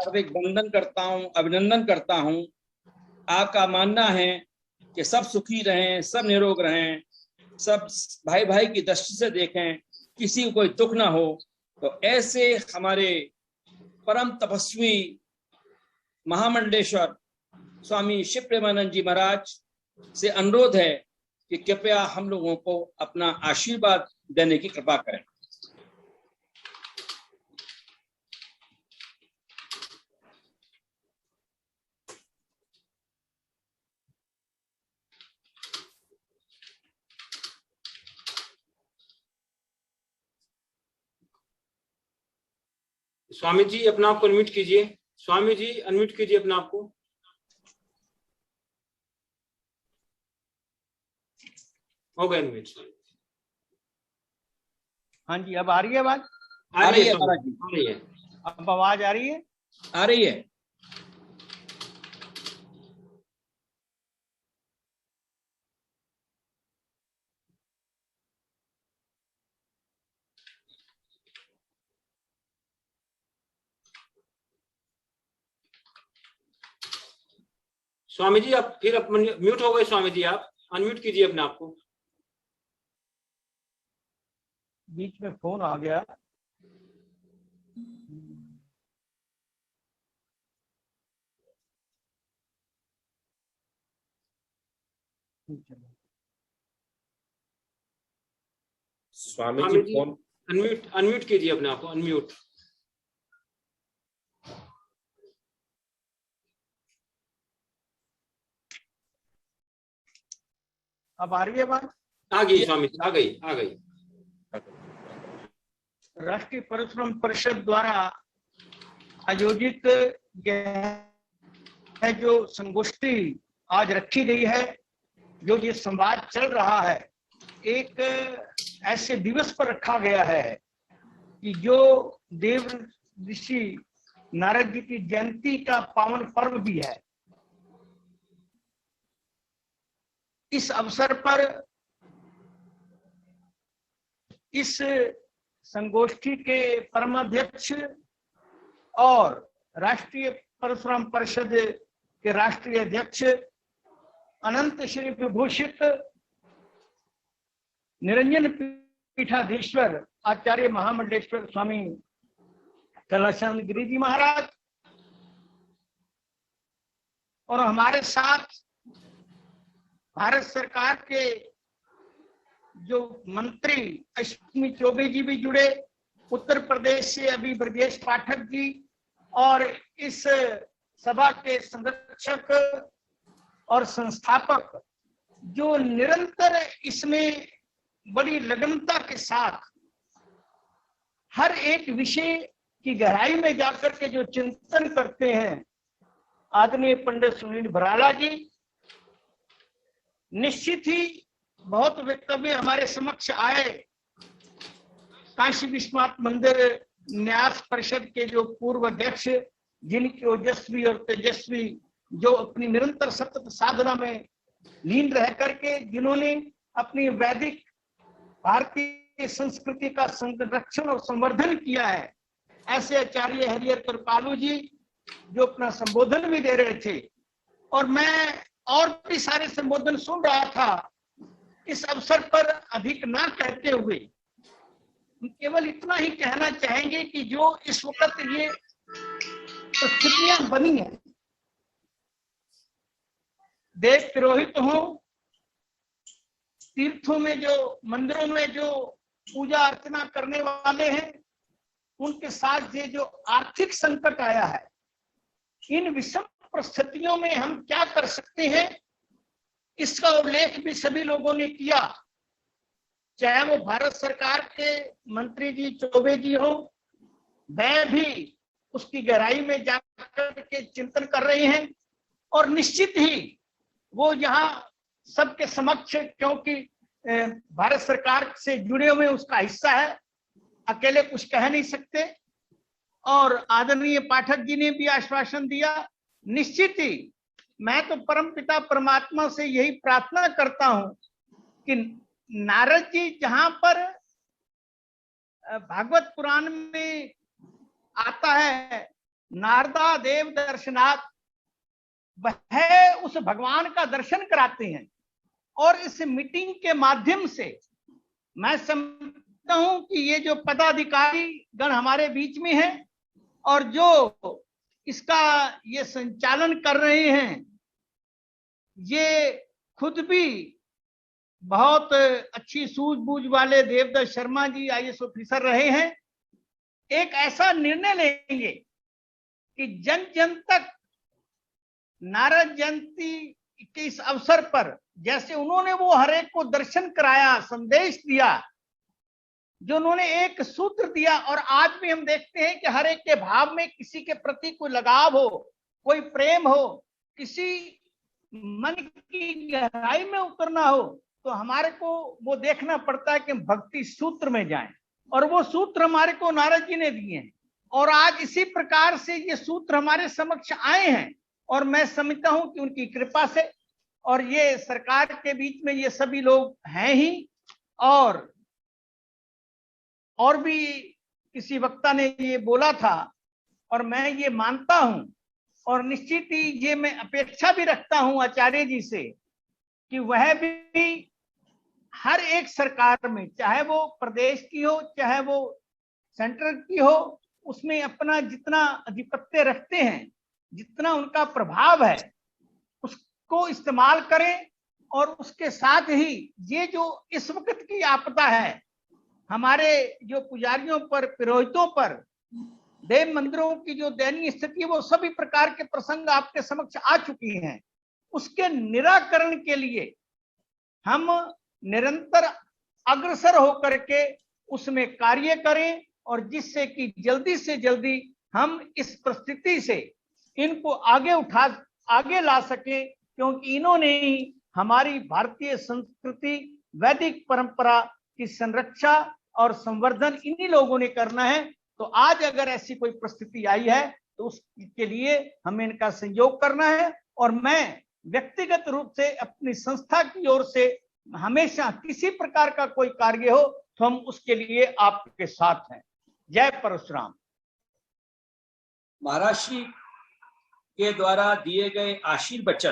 हार्दिक वंदन करता हूँ, अभिनंदन करता हूँ। आपका मानना है कि सब सुखी रहें, सब निरोग रहें, सब भाई भाई की दृष्टि से देखें, किसी को कोई दुख ना हो। तो ऐसे हमारे परम तपस्वी महामंडलेश्वर स्वामी शिव प्रेमानंद जी महाराज से अनुरोध है कि कृपया हम लोगों को अपना आशीर्वाद देने की कृपा करें। स्वामी जी अपना आप को अनम्यूट कीजिए। स्वामी जी अनम्यूट कीजिए अपना आप को। हो गए अनम्यूट। हाँ जी, अब आ रही है आवाज? आ रही है महाराज जी, आ रही है। अब आवाज आ रही है? आ रही है। स्वामी जी आप फिर म्यूट हो गए। स्वामी जी आप अनम्यूट कीजिए अपने आप को। बीच में फोन आ गया। स्वामी जी फोन अनम्यूट कीजिए अपने आप को। अनम्यूट। अब आ रही है बात? आ गई स्वामी जी, आ गई। राष्ट्रीय परशुराम परिषद द्वारा आयोजित है जो संगोष्ठी आज रखी गई है, जो ये संवाद चल रहा है, एक ऐसे दिवस पर रखा गया है कि जो देव ऋषि नारद जी की जयंती का पावन पर्व भी है। इस अवसर पर इस संगोष्ठी के परमाध्यक्ष और राष्ट्रीय परशुराम परिषद के राष्ट्रीय अध्यक्ष अनंत श्री विभूषित निरंजन पीठाधीश्वर आचार्य महामंडलेश्वर स्वामी कैलाशानंद गिरि जी महाराज और हमारे साथ भारत सरकार के जो मंत्री अश्विनी चौबे जी भी जुड़े, उत्तर प्रदेश से अभी ब्रजेश पाठक जी, और इस सभा के संरक्षक और संस्थापक जो निरंतर इसमें बड़ी लगनता के साथ हर एक विषय की गहराई में जाकर के जो चिंतन करते हैं, आदरणीय पंडित सुनील भराला जी। निश्चित ही बहुत वक्तव्य हमारे समक्ष आए। काशी विश्वनाथ मंदिर न्यास परिषद के जो पूर्व अध्यक्ष, जिनकी ओजस्वी और तेजस्वी, जो अपनी निरंतर सतत साधना में लीन रह करके जिन्होंने अपनी वैदिक भारतीय संस्कृति का संरक्षण और संवर्धन किया है, ऐसे आचार्य हरिहर कृपालु जी जो अपना संबोधन भी दे रहे थे, और मैं और भी सारे संबोधन सुन रहा था। इस अवसर पर अधिक ना कहते हुए केवल इतना ही कहना चाहेंगे कि जो इस वक्त ये परिस्थितियां बनी है, देव पुरोहित हो, तीर्थों में जो मंदिरों में जो पूजा अर्चना करने वाले हैं, उनके साथ ये जो आर्थिक संकट आया है, इन विषम परिस्थितियों में हम क्या कर सकते हैं, इसका उल्लेख भी सभी लोगों ने किया। चाहे वो भारत सरकार के मंत्री जी चौबे जी हो, मैं भी उसकी गहराई में जाकर के चिंतन कर रहे हैं, और निश्चित ही वो यहाँ सबके समक्ष, क्योंकि भारत सरकार से जुड़े हुए उसका हिस्सा है, अकेले कुछ कह नहीं सकते। और आदरणीय पाठक जी ने भी आश्वासन दिया। निश्चित ही मैं तो परम पिता परमात्मा से यही प्रार्थना करता हूं कि नारद जी जहां पर भागवत पुराण में आता है नारदा देव दर्शनाथ, वह उस भगवान का दर्शन कराते हैं। और इस मीटिंग के माध्यम से मैं समझता हूं कि ये जो पदाधिकारी गण हमारे बीच में हैं और जो इसका ये संचालन कर रहे हैं, ये खुद भी बहुत अच्छी सूझबूझ वाले देवदत्त शर्मा जी IAS ऑफिसर रहे हैं। एक ऐसा निर्णय लेंगे कि जन जन तक नारद जयंती के इस अवसर पर जैसे उन्होंने वो हर एक को दर्शन कराया, संदेश दिया, जो उन्होंने एक सूत्र दिया, और आज भी हम देखते हैं कि हर एक के भाव में किसी के प्रति कोई लगाव हो, कोई प्रेम हो, किसी मन की गहराई में उतरना हो, तो हमारे को वो देखना पड़ता है कि हम भक्ति सूत्र में जाएं, और वो सूत्र हमारे को नारद जी ने दिए हैं। और आज इसी प्रकार से ये सूत्र हमारे समक्ष आए हैं, और मैं समझता हूं कि उनकी कृपा से, और ये सरकार के बीच में ये सभी लोग हैं ही, और भी किसी वक्ता ने ये बोला था, और मैं ये मानता हूं, और निश्चित ही ये मैं अपेक्षा भी रखता हूं आचार्य जी से कि वह भी हर एक सरकार में, चाहे वो प्रदेश की हो चाहे वो सेंट्रल की हो, उसमें अपना जितना आधिपत्य रखते हैं, जितना उनका प्रभाव है, उसको इस्तेमाल करें। और उसके साथ ही ये जो इस वक्त की आपदा है, हमारे जो पुजारियों पर, पुरोहितों पर, देव मंदिरों की जो दयनीय स्थिति है, वो सभी प्रकार के प्रसंग आपके समक्ष आ चुकी हैं। उसके निराकरण के लिए हम निरंतर अग्रसर होकर के उसमें कार्य करें, और जिससे कि जल्दी से जल्दी हम इस परिस्थिति से इनको आगे ला सके, क्योंकि इन्होंने ही हमारी भारतीय संस्कृति, वैदिक परंपरा की संरक्षा और संवर्धन इन्हीं लोगों ने करना है। तो आज अगर ऐसी कोई परिस्थिति आई है तो उसके लिए हमें इनका सहयोग करना है। और मैं व्यक्तिगत रूप से अपनी संस्था की ओर से हमेशा किसी प्रकार का कोई कार्य हो तो हम उसके लिए आपके साथ हैं। जय परशुराम। महाराज श्री के द्वारा दिए गए आशीर्वचन